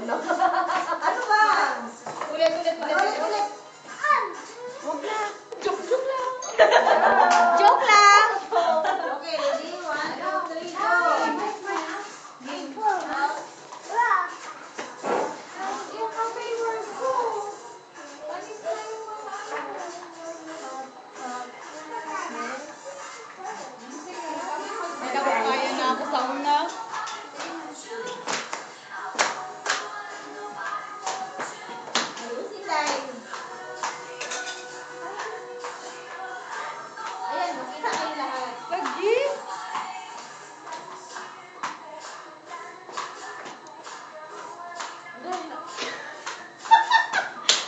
Ano ba? Ulit. Ulit. Huwag na. Joke lang. Joke lang! Okay, ready? 1, 2, 3, go! Kaya na ako sa una. Ayusin time. Ayan, makita kayo lahat. Lagi?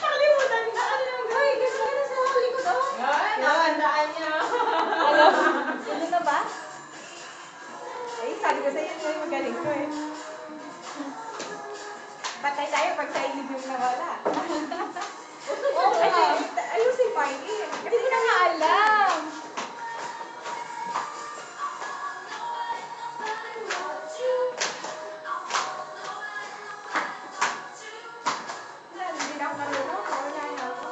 Nakalimutan niya. Ano lang gawin? Kasi ka na sa likod, oh. Yan, daan niya. Ano na ba? Eh, sabi ko sa'yo, yung magaling ko eh. Patay tayo pag sa ilig yung nawala. Ayusin pa eh. Hindi ko na nga alam. Hindi na ako marunong. Wala na ako.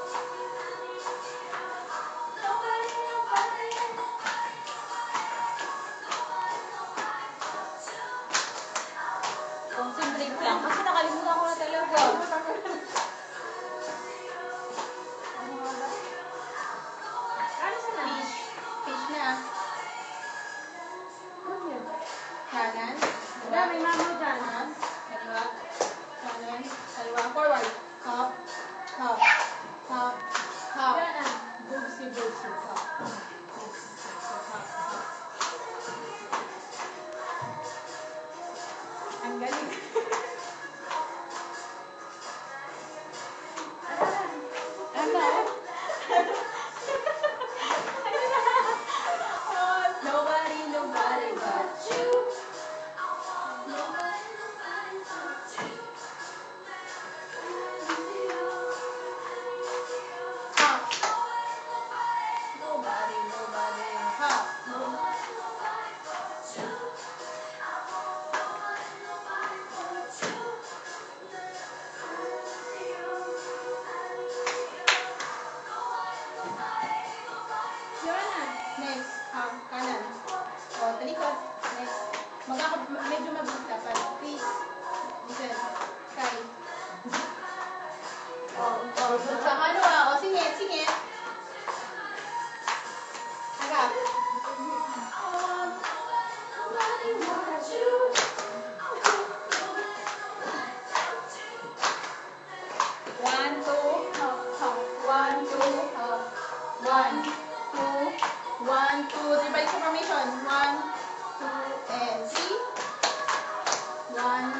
Concentrate lang. Kasi nakalimutan ko na talaga. Ano siya na? Fish na. Kanan. Wala, may mamo dyan. Kanan. Kaliwa. Kanan. Kaliwa. Forward. Hop. Hop. Hop. Hop. Bugsi. Hop. Ang galing. Ano? Nobody but you. Hop. Nobody. Hop. Next. Kanan. O, talikod. Next. Medyo mabilis dapat. Please. Listen. Sky. Sa ano O, singit. Agap. One, two, hop. 1, 2, hop. 1, 2, 1, 2, 3. Balik sa formation. 1, 2, and 3. 1,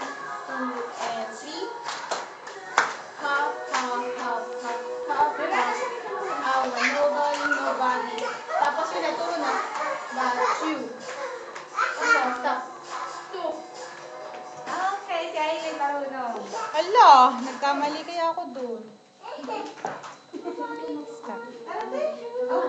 2, and 3. Hop. Nobody. Tapos yun, naturo na. But you. Stop. Two. Okay, si Aileen marunong. Ala, nagkamali kaya ako dun. Stop. Ano ba?